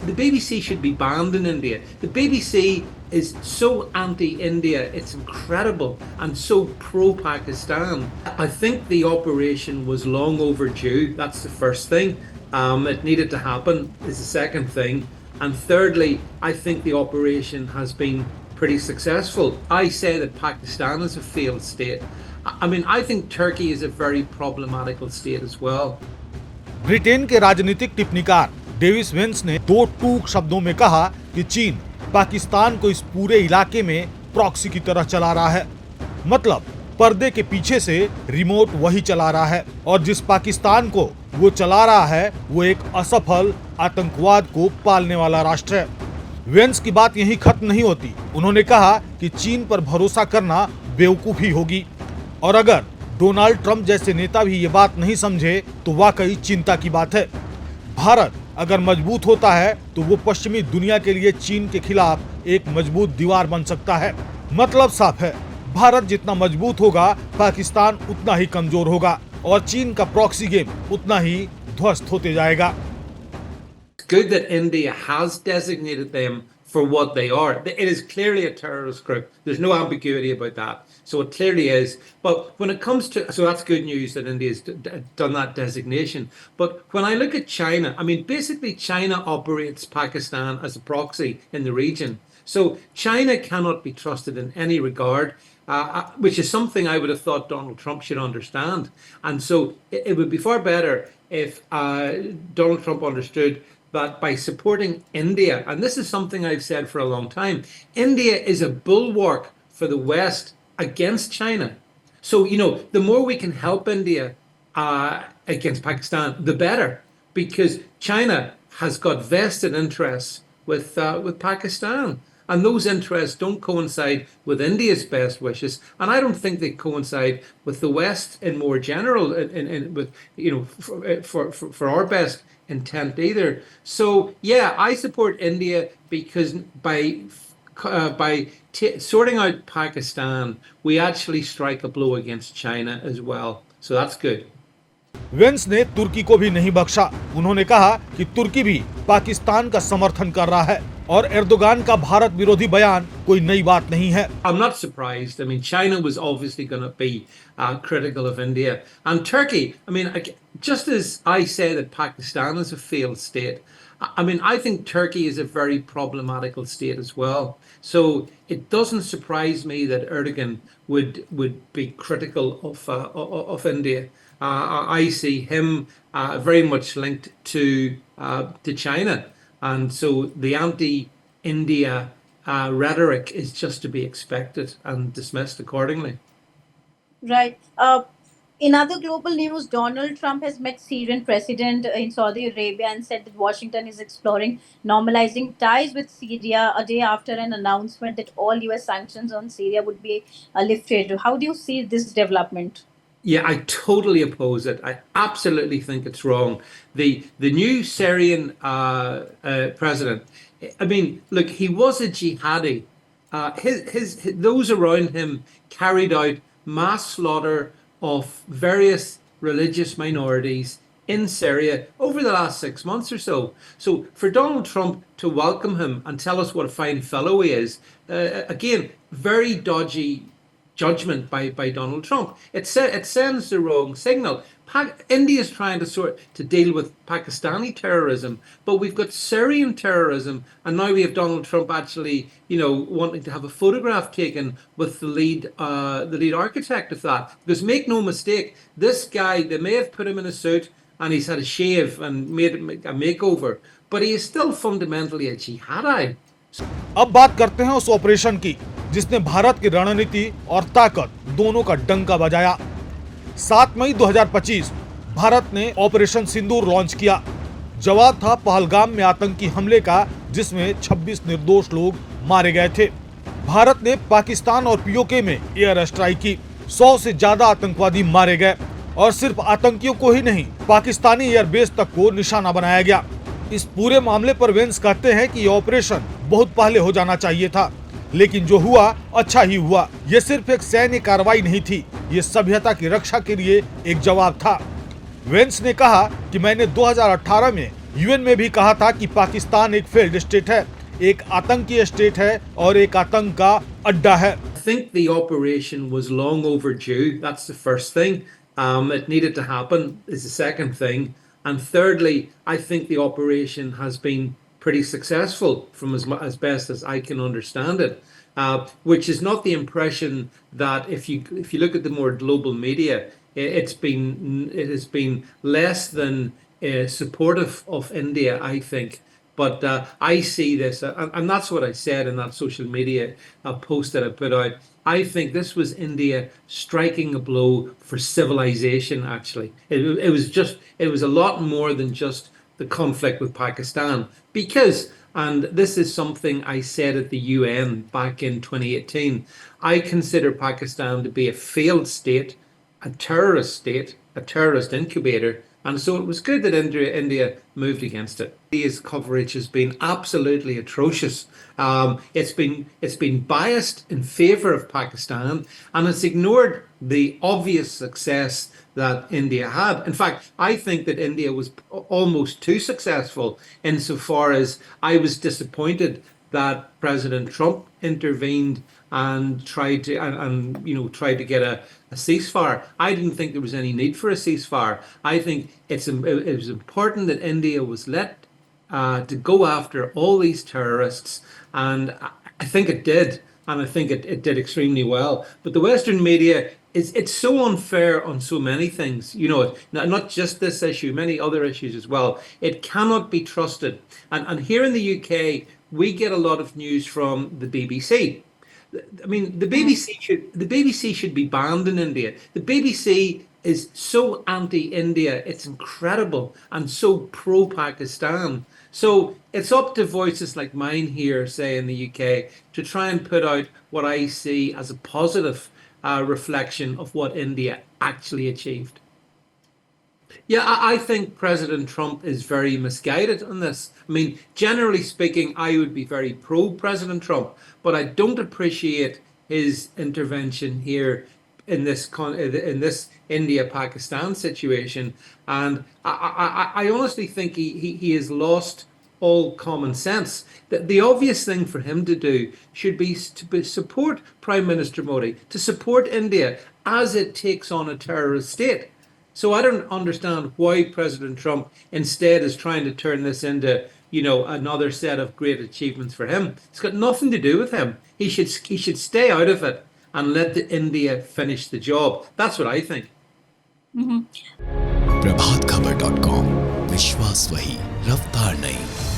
the BBC should be banned in India. The BBC is so anti-India, it's incredible, and so pro-Pakistan. I think the operation was long overdue. That's the first thing. It needed to happen is the second thing. And thirdly, I think the operation has been pretty successful. I say that Pakistan is a failed state. I mean, I think Turkey is a very problematical state as well. Britain के राजनीतिक टिप्पणीकार Davis veins ने दो टूक शब्दों में कहा कि चीन पाकिस्तान को इस पूरे इलाके में प्रॉक्सी की तरह चला रहा है। मतलब पर्दे के पीछे से रिमोट वही चला रहा है, और जिस पाकिस्तान को वो चला रहा है वो एक असफल आतंकवाद को पालने वाला राष्ट्र है। वेंस की बात यहीं खत्म नहीं होती। उन्होंने कहा कि चीन पर भरोसा करना बेवकूफी होगी, और अगर डोनाल्ड ट्रंप जैसे नेता भी ये बात नहीं समझे तो वाकई चिंता की बात है। भारत अगर मजबूत होता है तो वो पश्चिमी दुनिया के लिए चीन के खिलाफ एक मजबूत दीवार बन सकता है। मतलब साफ है, भारत जितना मजबूत होगा पाकिस्तान उतना ही कमजोर होगा, और चीन का प्रॉक्सी गेम उतना ही ध्वस्त होते जाएगा। Good that India has designated them for what they are. It is clearly a terrorist group. There's no ambiguity about that. So it clearly is. But when it comes to, so that's good news that India has done that designation. But when I look at China, I mean, basically China operates Pakistan as a proxy in the region. So China cannot be trusted in any regard, which is something I would have thought Donald Trump should understand. And so it would be far better if Donald Trump understood that by supporting India, and this is something I've said for a long time, India is a bulwark for the West against China. So, you know, the more we can help India against Pakistan, the better, because China has got vested interests with Pakistan. And those interests don't coincide with India's best wishes, and I don't think they coincide with the West in more general, with, you know, for our best intent either. So yeah, I support India because by sorting out Pakistan, we actually strike a blow against China as well. So that's good. Vance ने तुर्की को भी नहीं बख्शा। उन्होंने कहा कि तुर्की भी पाकिस्तान का समर्थन कर रहा है, और एर्दोगान का भारत विरोधी बयान कोई नई बात नहीं है। I'm not surprised. I mean, China was obviously going to be critical of India. And Turkey, I mean, just as I say that Pakistan is a failed state, I mean, I think Turkey is a very problematical state as well. So it doesn't surprise me that Erdogan would be critical of India. I see him very much linked to China. And so the anti-India rhetoric is just to be expected and dismissed accordingly. Right. In other global news, Donald Trump has met Syrian president in Saudi Arabia and said that Washington is exploring normalizing ties with Syria a day after an announcement that all US sanctions on Syria would be lifted. How do you see this development? Yeah, I totally oppose it. I absolutely think it's wrong. The new Syrian president, I mean, look, he was a jihadi. Those around him carried out mass slaughter of various religious minorities in Syria over the last 6 months or so. So for Donald Trump to welcome him and tell us what a fine fellow he is, again, very dodgy judgment by Donald Trump. It sends the wrong signal. India is trying to deal with Pakistani terrorism, but we've got Syrian terrorism, and now we have Donald Trump actually, you know, wanting to have a photograph taken with the lead architect of that. Because make no mistake, this guy, they may have put him in a suit and he's had a shave and made a makeover, but he is still fundamentally a jihadi. अब बात करते हैं उस operation की जिसने भारत की रणनीति और ताकत दोनों का डंका बजाया। 7 मई 2025 भारत ने ऑपरेशन सिंदूर लॉन्च किया। जवाब था पहलगाम में आतंकी हमले का, जिसमें 26 निर्दोष लोग मारे गए थे। भारत ने पाकिस्तान और पीओके में एयर स्ट्राइक की। 100 से ज्यादा आतंकवादी मारे गए, और सिर्फ आतंकियों को ही नहीं, पाकिस्तानी एयरबेस तक को निशाना बनाया गया। इस पूरे मामले पर वेंस कहते हैं कि यह ऑपरेशन बहुत पहले हो जाना चाहिए था, लेकिन जो हुआ अच्छा ही हुआ। ये सिर्फ एक सैन्य कार्रवाई नहीं थी, ये सभ्यता की रक्षा के लिए एक जवाब था। वेंस ने कहा कि मैंने 2018 में यूएन में भी कहा था कि पाकिस्तान एक फेल्ड स्टेट है, एक आतंकी स्टेट है और एक आतंक का अड्डा है। I think the operation was long overdue. That's the first thing. It needed to happen is the second thing. And thirdly, I think the operation has been pretty successful from as best as I can understand it. Which is not the impression that if you look at the more global media, it has been less than supportive of India, I think. But I see this, and that's what I said in that social media post that I put out. I think this was India striking a blow for civilization, actually. It was a lot more than just the conflict with Pakistan. Because, and this is something I said at the UN back in 2018, I consider Pakistan to be a failed state, a terrorist incubator. And so it was good that India moved against it. India's coverage has been absolutely atrocious. It's been biased in favor of Pakistan, and it's ignored the obvious success that India had. In fact, I think that India was almost too successful insofar as I was disappointed that President Trump intervened and tried to get a ceasefire. I didn't think there was any need for a ceasefire. I think it was important that India was let to go after all these terrorists, and I think it did, and I think it did extremely well. But the Western media it's so unfair on so many things, not just this issue, many other issues as well. It cannot be trusted. And here in the UK, we get a lot of news from the BBC. I mean, the BBC should be banned in India. The BBC is so anti-India, it's incredible, and so pro-Pakistan. So it's up to voices like mine here, say in the UK, to try and put out what I see as a positive reflection of what India actually achieved. Yeah, I think President Trump is very misguided on this. I mean, generally speaking, I would be very pro-President Trump, but I don't appreciate his intervention here in this India-Pakistan situation. And I honestly think he has lost all common sense. The obvious thing for him to do should be to support Prime Minister Modi, to support India as it takes on a terrorist state. So I don't understand why President Trump instead is trying to turn this into, another set of great achievements for him. It's got nothing to do with him. He should stay out of it and let India finish the job. That's what I think. प्रभात खबर.com, विश्वास वही, रफ्तार नहीं।